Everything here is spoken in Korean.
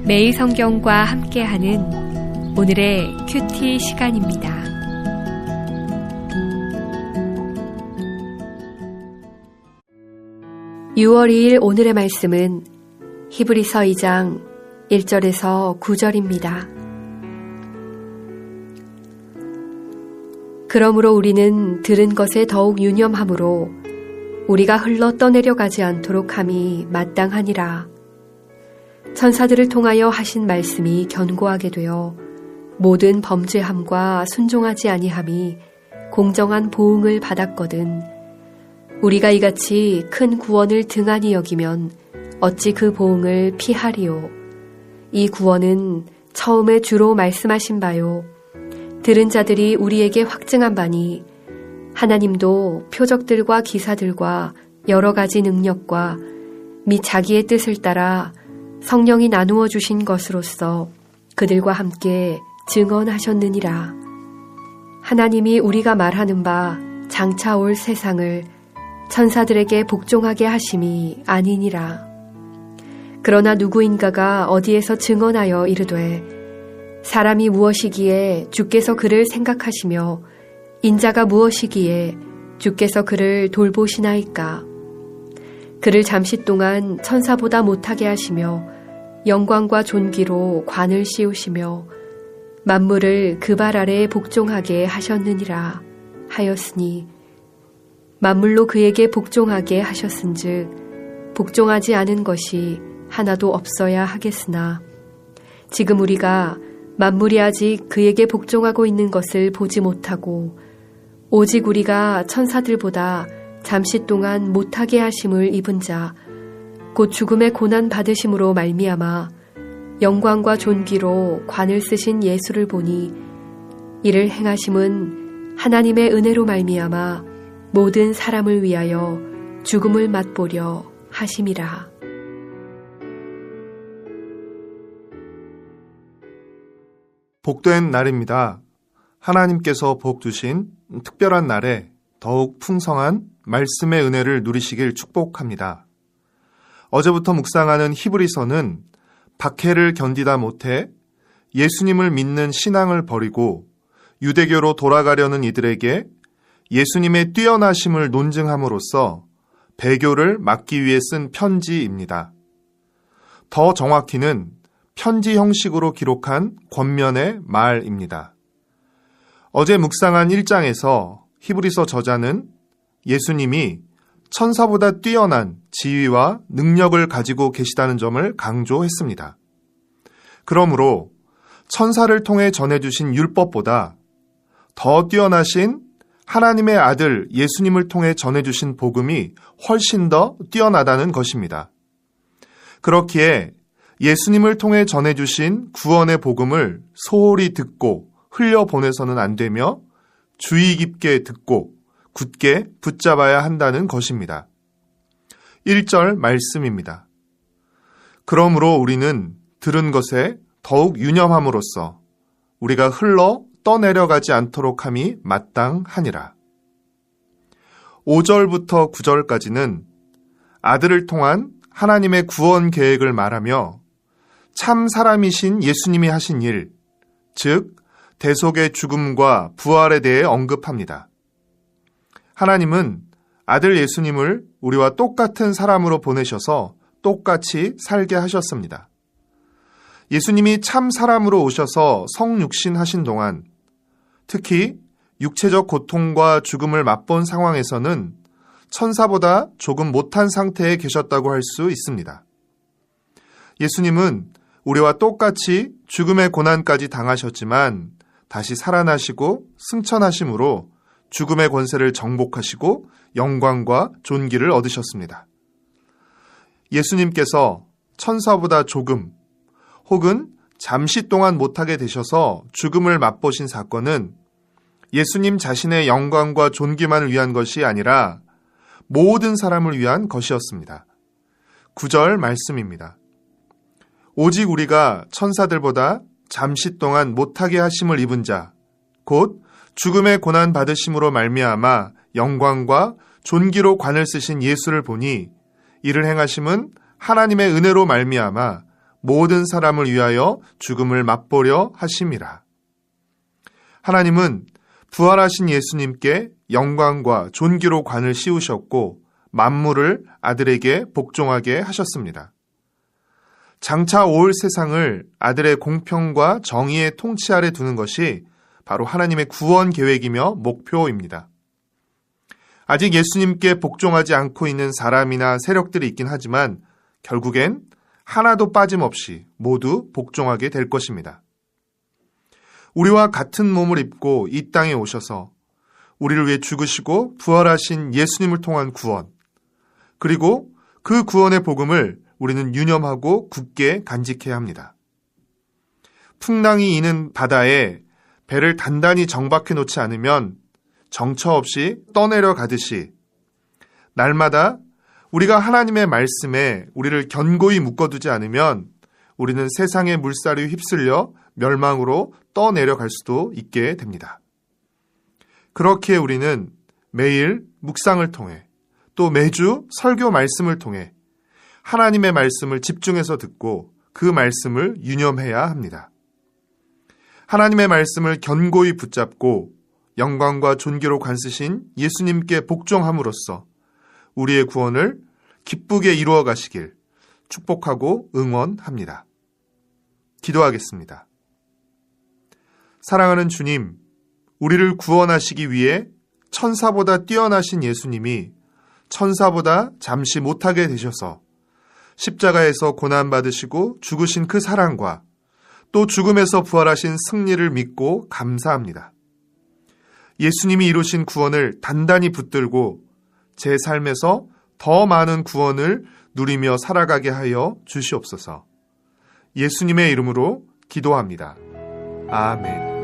매일 성경과 함께하는 오늘의 큐티 시간입니다. (6월 2일) 오늘의 말씀은 히브리서 2장 1절에서 9절입니다. 그러므로 우리는 들은 것에 더욱 유념함으로 우리가 흘러 떠내려가지 않도록 함이 마땅하니라. 천사들을 통하여 하신 말씀이 견고하게 되어 모든 범죄함과 순종하지 아니함이 공정한 보응을 받았거든 우리가 이같이 큰 구원을 등한히 여기면 어찌 그 보응을 피하리요. 이 구원은 처음에 주로 말씀하신 바요 들은 자들이 우리에게 확증한 바니 하나님도 표적들과 기사들과 여러 가지 능력과 및 자기의 뜻을 따라 성령이 나누어 주신 것으로서 그들과 함께 증언하셨느니라. 하나님이 우리가 말하는 바 장차 올 세상을 천사들에게 복종하게 하심이 아니니라. 그러나 누구인가가 어디에서 증언하여 이르되 사람이 무엇이기에 주께서 그를 생각하시며 인자가 무엇이기에 주께서 그를 돌보시나이까. 그를 잠시 동안 천사보다 못하게 하시며 영광과 존귀로 관을 씌우시며 만물을 그 발 아래에 복종하게 하셨느니라 하였으니 만물로 그에게 복종하게 하셨은즉 복종하지 않은 것이 하나도 없어야 하겠으나 지금 우리가 만물이 아직 그에게 복종하고 있는 것을 보지 못하고 오직 우리가 천사들보다 잠시 동안 못하게 하심을 입은 자 곧 죽음의 고난 받으심으로 말미암아 영광과 존귀로 관을 쓰신 예수를 보니 이를 행하심은 하나님의 은혜로 말미암아 모든 사람을 위하여 죽음을 맛보려 하심이라. 복된 날입니다. 하나님께서 복 주신 특별한 날에 더욱 풍성한 말씀의 은혜를 누리시길 축복합니다. 어제부터 묵상하는 히브리서는 박해를 견디다 못해 예수님을 믿는 신앙을 버리고 유대교로 돌아가려는 이들에게 예수님의 뛰어나심을 논증함으로써 배교를 막기 위해 쓴 편지입니다. 더 정확히는 편지 형식으로 기록한 권면의 말입니다. 어제 묵상한 1장에서 히브리서 저자는 예수님이 천사보다 뛰어난 지위와 능력을 가지고 계시다는 점을 강조했습니다. 그러므로 천사를 통해 전해주신 율법보다 더 뛰어나신 하나님의 아들 예수님을 통해 전해주신 복음이 훨씬 더 뛰어나다는 것입니다. 그렇기에 예수님을 통해 전해주신 구원의 복음을 소홀히 듣고 흘려보내서는 안 되며 주의 깊게 듣고 굳게 붙잡아야 한다는 것입니다. 1절 말씀입니다. 그러므로 우리는 들은 것에 더욱 유념함으로써 우리가 흘러 떠내려가지 않도록 함이 마땅하니라. 5절부터 9절까지는 아들을 통한 하나님의 구원 계획을 말하며 참 사람이신 예수님이 하신 일, 즉 대속의 죽음과 부활에 대해 언급합니다. 하나님은 아들 예수님을 우리와 똑같은 사람으로 보내셔서 똑같이 살게 하셨습니다. 예수님이 참 사람으로 오셔서 성육신 하신 동안 특히 육체적 고통과 죽음을 맛본 상황에서는 천사보다 조금 못한 상태에 계셨다고 할 수 있습니다. 예수님은 우리와 똑같이 죽음의 고난까지 당하셨지만 다시 살아나시고 승천하심으로 죽음의 권세를 정복하시고 영광과 존귀를 얻으셨습니다. 예수님께서 천사보다 조금 혹은 잠시 동안 못하게 되셔서 죽음을 맛보신 사건은 예수님 자신의 영광과 존귀만을 위한 것이 아니라 모든 사람을 위한 것이었습니다. 9절 말씀입니다. 오직 우리가 천사들보다 잠시 동안 못하게 하심을 입은 자, 곧 죽음의 고난 받으심으로 말미암아 영광과 존귀로 관을 쓰신 예수를 보니 이를 행하심은 하나님의 은혜로 말미암아 모든 사람을 위하여 죽음을 맛보려 하심이라. 하나님은 부활하신 예수님께 영광과 존귀로 관을 씌우셨고 만물을 아들에게 복종하게 하셨습니다. 장차 올 세상을 아들의 공평과 정의의 통치 아래 두는 것이 바로 하나님의 구원 계획이며 목표입니다. 아직 예수님께 복종하지 않고 있는 사람이나 세력들이 있긴 하지만 결국엔 하나도 빠짐없이 모두 복종하게 될 것입니다. 우리와 같은 몸을 입고 이 땅에 오셔서 우리를 위해 죽으시고 부활하신 예수님을 통한 구원, 그리고 그 구원의 복음을 우리는 유념하고 굳게 간직해야 합니다. 풍랑이 이는 바다에 배를 단단히 정박해 놓지 않으면 정처 없이 떠내려 가듯이 날마다 우리가 하나님의 말씀에 우리를 견고히 묶어두지 않으면 우리는 세상의 물살에 휩쓸려 멸망으로 떠내려갈 수도 있게 됩니다. 그렇게 우리는 매일 묵상을 통해 또 매주 설교 말씀을 통해 하나님의 말씀을 집중해서 듣고 그 말씀을 유념해야 합니다. 하나님의 말씀을 견고히 붙잡고 영광과 존귀로 관쓰신 예수님께 복종함으로써 우리의 구원을 기쁘게 이루어 가시길 축복하고 응원합니다. 기도하겠습니다. 사랑하는 주님, 우리를 구원하시기 위해 천사보다 뛰어나신 예수님이 천사보다 잠시 못하게 되셔서 십자가에서 고난받으시고 죽으신 그 사랑과 또 죽음에서 부활하신 승리를 믿고 감사합니다. 예수님이 이루신 구원을 단단히 붙들고 제 삶에서 더 많은 구원을 누리며 살아가게 하여 주시옵소서. 예수님의 이름으로 기도합니다. 아멘.